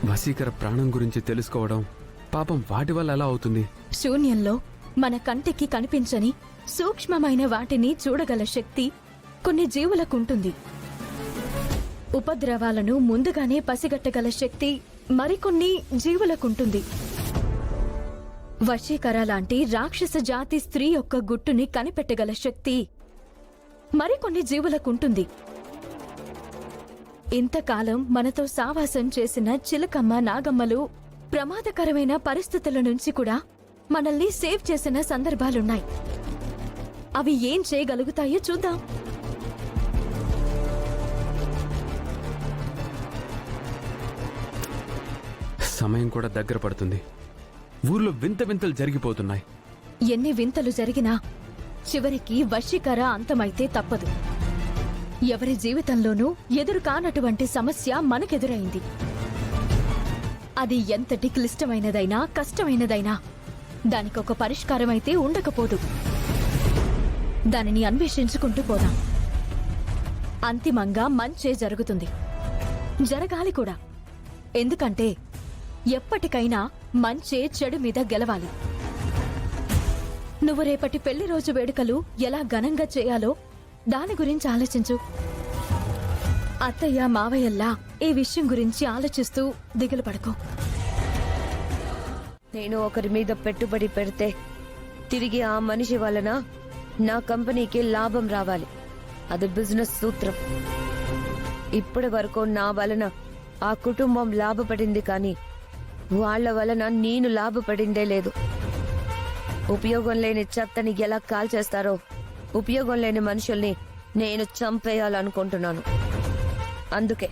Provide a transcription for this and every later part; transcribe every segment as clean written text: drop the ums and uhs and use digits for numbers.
వశీకర ప్రాణం గురించి తెలుసుకోవడం పాపం వాటి వల్ల ఎలా అవుతుంది? శూన్యంలో మన కంటికి కనిపించని సూక్ష్మమైన వాటిని చూడగల శక్తి కొన్ని జీవులకుంటుంది. ఉపద్రవాలను ముందుగానే పసిగట్టగల శక్తి మరికొన్ని జీవులకుంటుంది. వశీకర లాంటి రాక్షస జాతి స్త్రీ యొక్క గుట్టుని కనిపెట్టగల శక్తి మరికొన్ని జీవులకుంటుంది. ఇంతకాలం మనతో సావాసం చేసిన చిలకమ్మ, నాగమ్మలు ప్రమాదకరమైన పరిస్థితుల నుంచి కూడా మనల్ని సేవ్ చేసిన సందర్భాలున్నాయి. అవి ఏం చేయగలుగుతాయో చూద్దాం. సమయం కూడా దగ్గర పడుతుంది. ఊర్లో వింత వింతలు జరిగిపోతున్నాయి. ఎన్ని వింతలు జరిగినా చివరికి వశీకర అంతమైతే తప్పదు. ఎవరి జీవితంలోనూ ఎదురు కానటువంటి సమస్య మనకెదురైంది. అది ఎంతటి క్లిష్టమైనదైనా, కష్టమైనదైనా దానికొక పరిష్కారమైతే ఉండకపోదు. దానిని అన్వేషించుకుంటూ పోదాం. అంతిమంగా మంచే జరుగుతుంది. జరగాలి కూడా. ఎందుకంటే ఎప్పటికైనా మంచే చెడు మీద గెలవాలి. నువ్వు రేపటి పెళ్లి రోజు వేడుకలు ఎలా ఘనంగా చేయాలో దాని గురించి ఆలోచించు. అత్తయ్య, మావయ్యల్లా ఈ విషయం గురించి ఆలోచిస్తూ దిగులు పడకు. నేను ఒకరి మీద పెట్టుబడి పెడితే తిరిగి ఆ మనిషి వలన నా కంపెనీకి లాభం రావాలి. అది బిజినెస్ సూత్రం. ఇప్పటి వరకు నా వలన ఆ కుటుంబం లాభపడింది, కానీ వాళ్ల వలన నేను లాభపడిందే లేదు. ఉపయోగం లేని చెత్తని ఎలా కాల్చేస్తారో ఉపయోగం లేని మనుషుల్ని నేను చంపేయాలనుకుంటున్నాను. అందుకే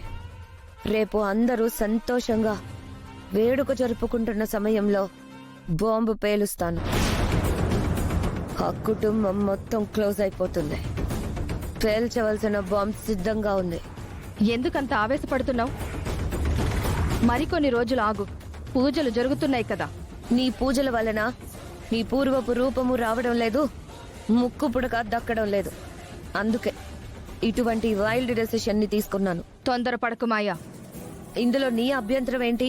రేపు అందరూ సంతోషంగా వేడుక జరుపుకుంటున్న సమయంలో బాంబు పేలుస్తాను. ఆ కుటుంబం మొత్తం క్లోజ్ అయిపోతుంది. పేల్చవలసిన బాంబు సిద్ధంగా ఉంది. ఎందుకంత ఆవేశపడుతున్నావు? మరికొన్ని రోజులు ఆగు. పూజలు జరుగుతున్నాయి కదా. నీ పూజల వలన నీ పూర్వపు రూపము రావడం లేదు, ముక్కు పుడక దక్కడం లేదు. అందుకే ఇటువంటి వైల్డ్ డెసిషన్ ని తీసుకున్నాను. తొందరపడకు మాయా. ఇందులో నీ అభ్యంతరం ఏంటి?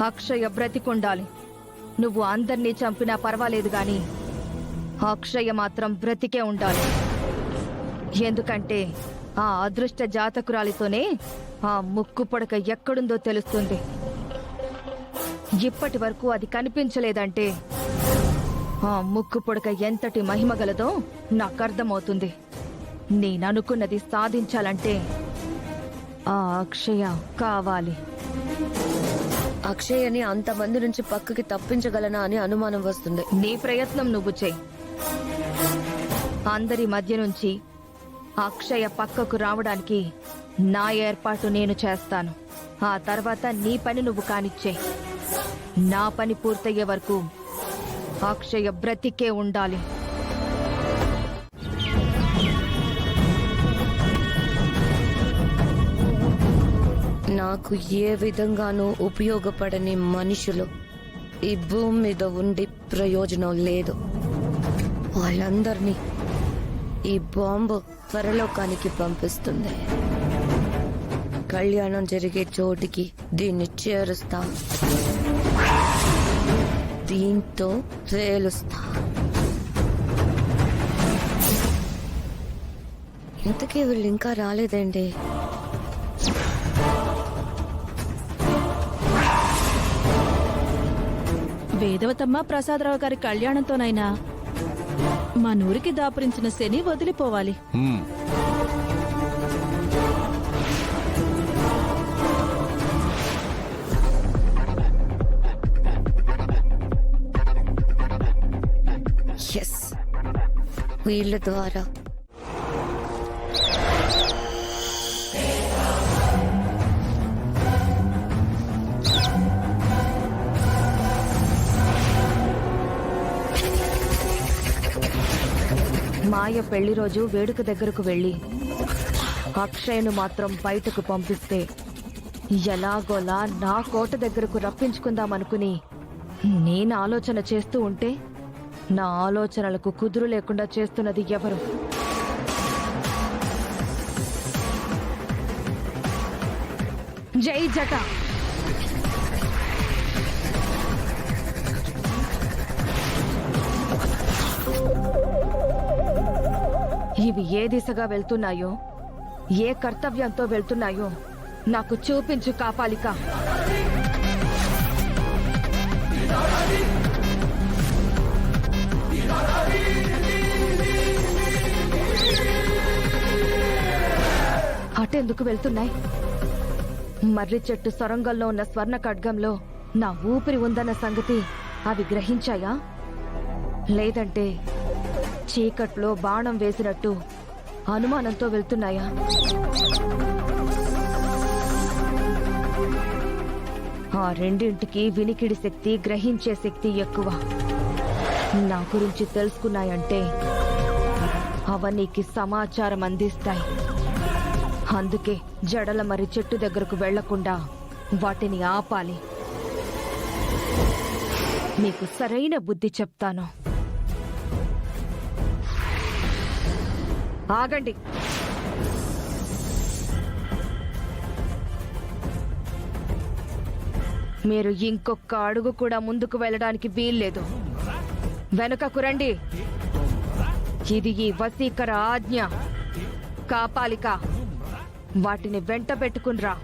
అక్షయ బ్రతికుండాలి. నువ్వు అందర్నీ చంపినా పర్వాలేదు గాని అక్షయ మాత్రం బ్రతికే ఉండాలి. ఎందుకంటే ఆ అదృష్ట జాతకురాలితోనే ఆ ముక్కు పొడక ఎక్కడుందో తెలుస్తుంది. ఇప్పటి వరకు అది కనిపించలేదంటే ఆ ముక్కు పొడక ఎంతటి మహిమగలదో నాకర్థమవుతుంది. నేననుకున్నది సాధించాలంటే ఆ అక్షయ కావాలి. అక్షయని అంతమంది నుంచి పక్కకి తప్పించగలనా అని అనుమానం వస్తుంది. నీ ప్రయత్నం నువ్వు చెయ్యి. అందరి మధ్య నుంచి అక్షయ పక్కకు రావడానికి నా ఏర్పాటు నేను చేస్తాను. ఆ తర్వాత నీ పని నువ్వు కానిచ్చేయి. నా పని పూర్తయ్యే వరకు అక్షయ బ్రతికే ఉండాలి. నాకు ఏ విధంగానూ ఉపయోగపడని మనుషులు ఈ భూమి మీద ఉండి ప్రయోజనం లేదు. వాళ్ళందరినీ ఈ బాంబు పరలోకానికి పంపిస్తుంది. కళ్యాణం జరిగే చోటికి దీన్ని చేరుస్తా, దీంతో పేలుస్తా. ఇంతకీ వీళ్ళు ఇంకా రాలేదండి. వేదవతమ్మ ప్రసాదరావు గారి కళ్యాణంతోనైనా మా నూరికి దాపురించిన శని వదిలిపోవాలి. ఎస్, వీళ్ళ ద్వారా మాయ పెళ్లి రోజు వేడుక దగ్గరకు వెళ్లి అక్షయ్ను మాత్రం బయటకు పంపిస్తే ఎలాగోలా నా కోట దగ్గరకు రప్పించుకుందామనుకుని నేను ఆలోచన చేస్తూ ఉంటే నా ఆలోచనలకు కుదురు లేకుండా చేస్తున్నది ఎవరు? జై జట. ఇవి ఏ దిశగా వెళ్తున్నాయో, ఏ కర్తవ్యంతో వెళ్తున్నాయో నాకు చూపించు కాపాలిక. అటెందుకు వెళ్తున్నాయి? మర్రి చెట్టు సొరంగంలో ఉన్న స్వర్ణ ఖడ్గంలో నా ఊపిరి ఉందన్న సంగతి అవి గ్రహించాయా? లేదంటే చీకట్లో బాణం వేసినట్టు అనుమానంతో వెళ్తున్నాయా? ఆ రెండింటికి వినికిడి శక్తి, గ్రహించే శక్తి ఎక్కువ. నా గురించి తెలుసుకున్నాయంటే అవన్నీకి సమాచారం అందిస్తాయి. అందుకే జడల మర్రి చెట్టు దగ్గరకు వెళ్లకుండా వాటిని ఆపాలి. మీకు సరైన బుద్ధి చెప్తాను. ఆగండి. మీరు ఇంకొక అడుగు కూడా ముందుకు వెళ్ళడానికి వీల్లేదు. వెనుకకు రండి. ఇది ఈ వశీకర ఆజ్ఞ. కాపాలిక, వాటిని వెంట పెట్టుకునిరా.